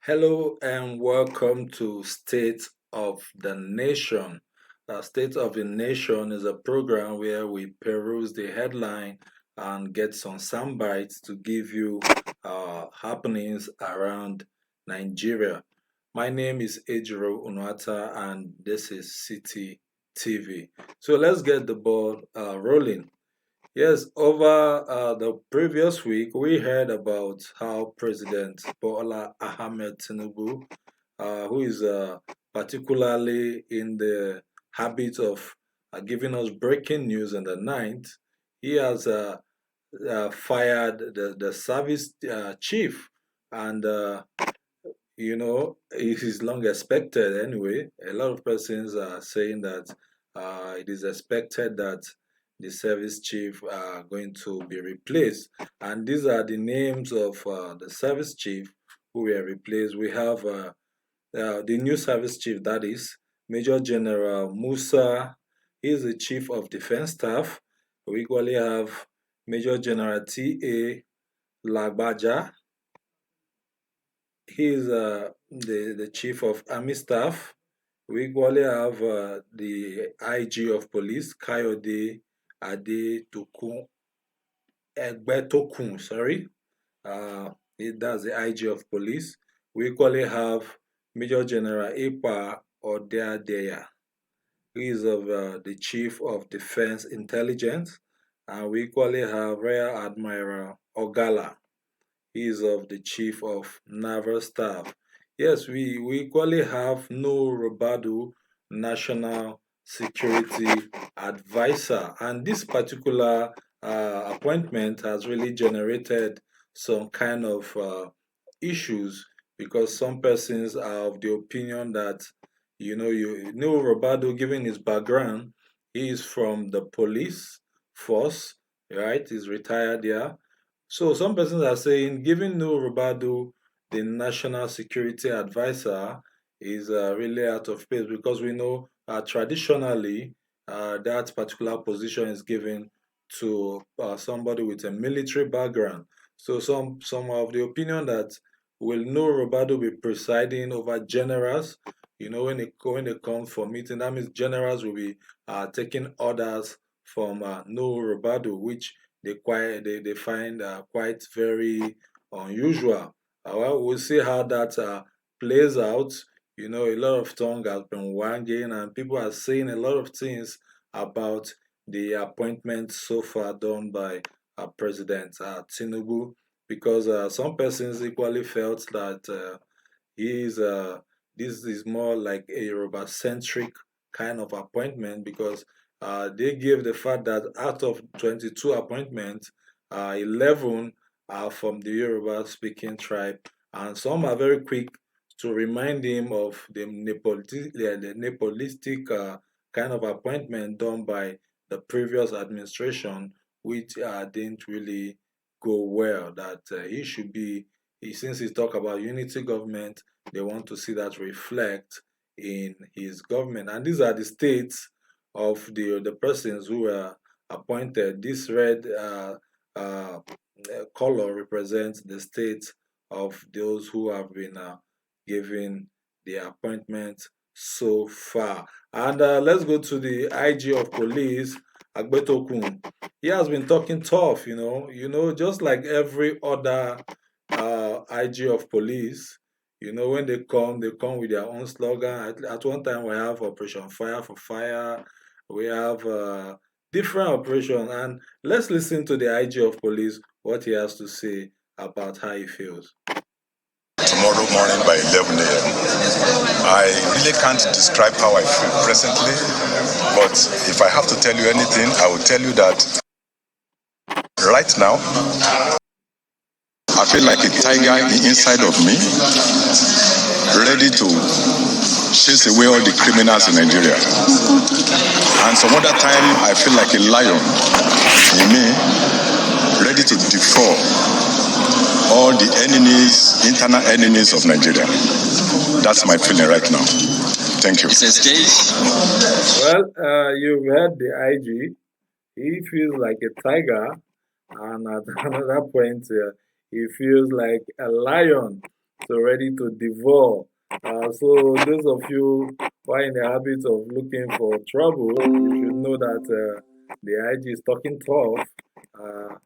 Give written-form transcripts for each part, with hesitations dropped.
Hello and welcome to State of the Nation. State of the Nation is a program where we peruse the headline and get some sound bites to give you happenings around Nigeria. My name is Ejiro Unwata and this is City TV. So let's get the ball rolling. Yes, over the previous week, we heard about how President Bola Ahmed Tinubu, who is particularly in the habit of giving us breaking news in the night, he has fired the service chief, and it is long expected anyway. A lot of persons are saying that it is expected that the service chief are going to be replaced. And these are the names of the service chief who were replaced. We have the new service chief, that is Major General Musa. He is the chief of defense staff. We equally have Major General T.A. Lagbaja. He is the chief of army staff. We equally have the IG of police, Kayode Adetokun Egbetokun, sorry. That's the IG of police. We equally have Major General Ipa Odeadeya. He is of the chief of defense intelligence. And we equally have Rear Admiral Ogala. He is of the Chief of Naval Staff. Yes, we equally have No Robado, National Security Advisor. And this particular appointment has really generated some kind of issues because some persons are of the opinion that, No Robado, given his background, he is from the police force, right? He's retired there. So some persons are saying giving Nuhu Ribadu the national security advisor is really out of place because we know traditionally that particular position is given to somebody with a military background. So some of the opinion that will Nuhu Ribadu be presiding over generals. When they come for meeting, that means generals will be taking orders from Nuhu Ribadu, which they find quite very unusual. Well, we'll see how that plays out. A lot of tongue has been wagging, and people are saying a lot of things about the appointment so far done by President Tinubu, because some persons equally felt that he is this is more like a Yoruba-centric kind of appointment because they gave the fact that out of 22 appointments, 11 are from the Yoruba-speaking tribe, and some are very quick to remind him of the nepotistic kind of appointment done by the previous administration, which didn't really go well. That he should be, since he talked about unity government, they want to see that reflect in his government. And these are the states of the persons who were appointed. This red uh, color represents the states of those who have been given the appointment so far. And let's go to the IG of police, Agbetokun. He has been talking tough, just like every other IG of police. When they come with their own slogan. At one time, we have Operation Fire for Fire. We have different operations. And let's listen to the IG of police, what he has to say about how he feels. Tomorrow morning by 11 a.m. I really can't describe how I feel presently, but if I have to tell you anything, I will tell you that right now, I feel like a tiger inside of me, ready to chase away all the criminals in Nigeria. And some other time, I feel like a lion in me, ready to devour all the enemies, internal enemies of Nigeria. That's my feeling right now. Thank you. Well, you've heard the IG. He feels like a tiger, and at another point, he feels like a lion. so ready to devour. So those of you who are in the habit of looking for trouble, you should know that the IG is talking tough.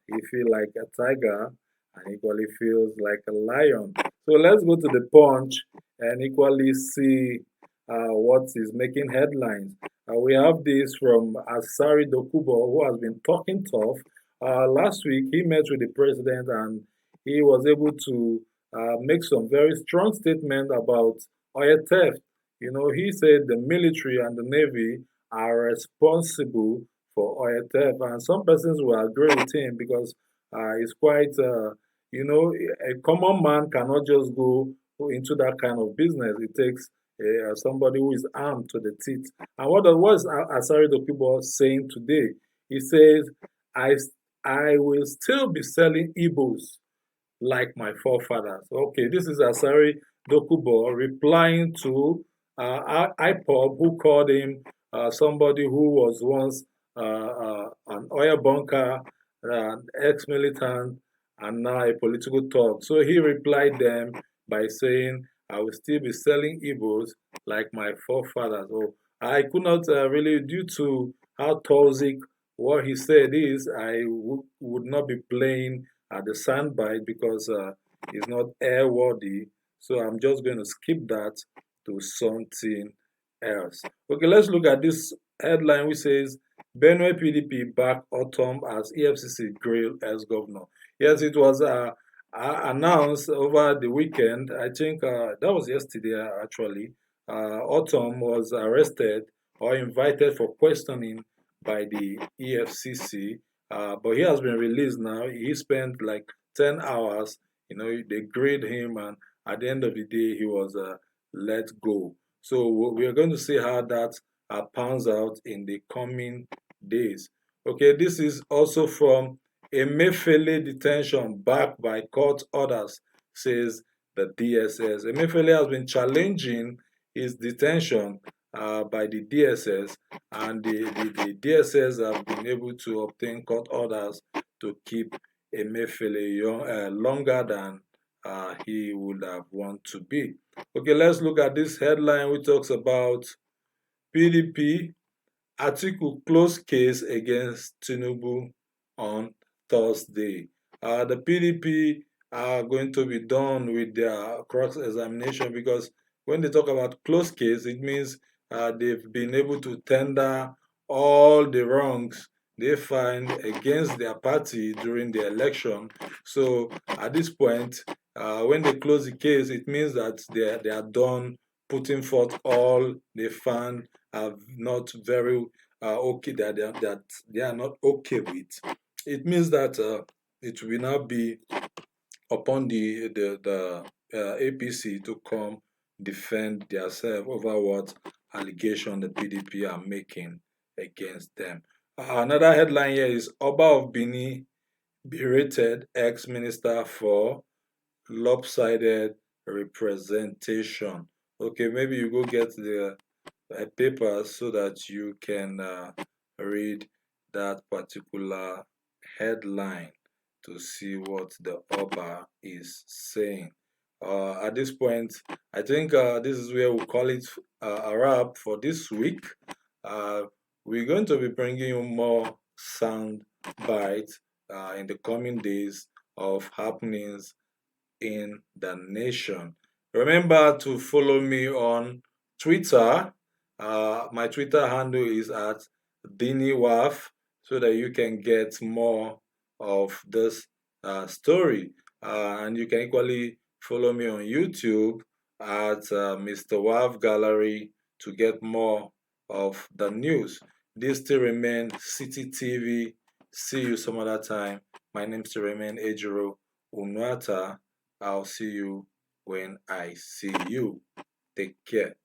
He feels like a tiger and equally feels like a lion. So let's go to the punch and equally see what is making headlines. We have this from Asari Dokubo, who has been talking tough. Last week, he met with the president and he was able to make some very strong statement about oil theft. You know, he said the military and the navy are responsible for oil theft, and some persons will agree with him because it's quite, a common man cannot just go into that kind of business. It takes somebody who is armed to the teeth. And what was Asari Dokubo saying today? He says, I, I will still be selling Igbos like my forefathers. Okay, this is Asari Dokubo replying to IPOB, who called him somebody who was once an oil bunker, ex-militant, and now a political talk. So he replied them by saying, I will still be selling Igbos like my forefathers. So I could not really, due to how toxic what he said is, I would not be playing at the soundbite because it's not airworthy. So I'm just going to skip that to something else. Okay, let's look at this headline which says Benue PDP back autumn as EFCC grill as governor. Yes, it was announced over the weekend. I think that was yesterday actually. Autumn was arrested or invited for questioning by the EFCC, but he has been released now. He spent like 10 hours. You know, they grilled him, and at the end of the day, he was let go. So we are going to see how that pans out in the coming days. Okay, this is also from Emefiele detention backed by court orders, says the DSS. Emefiele has been challenging his detention by the DSS, and the DSS have been able to obtain court orders to keep Emefiele longer than he would have want to be. Okay, let's look at this headline which talks about PDP Atiku closed case against Tinubu on Thursday. The PDP are going to be done with their cross-examination because when they talk about closed case, it means they've been able to tender all the wrongs they find against their party during the election. So at this point, when they close the case, it means that they are done putting forth all they found are not very okay, that they are not okay with. It means that it will now be upon the APC to come defend themselves over what allegation the PDP are making against them. Another headline here is Oba of Bini berated ex-minister for lopsided representation. Okay, maybe you go get the papers so that you can read that particular headline to see what the Oba is saying. At this point, I think this is where we'll call it a wrap for this week. We're going to be bringing you more sound bites in the coming days of happenings in the nation. Remember to follow me on Twitter. My Twitter handle is at DiniWaf so that you can get more of this story. And you can equally follow me on YouTube at Mr. Waf Gallery to get more of the news. This still remain City TV. See you some other time. My name still remain Ejiro Unuata. I'll see you when I see you. Take care.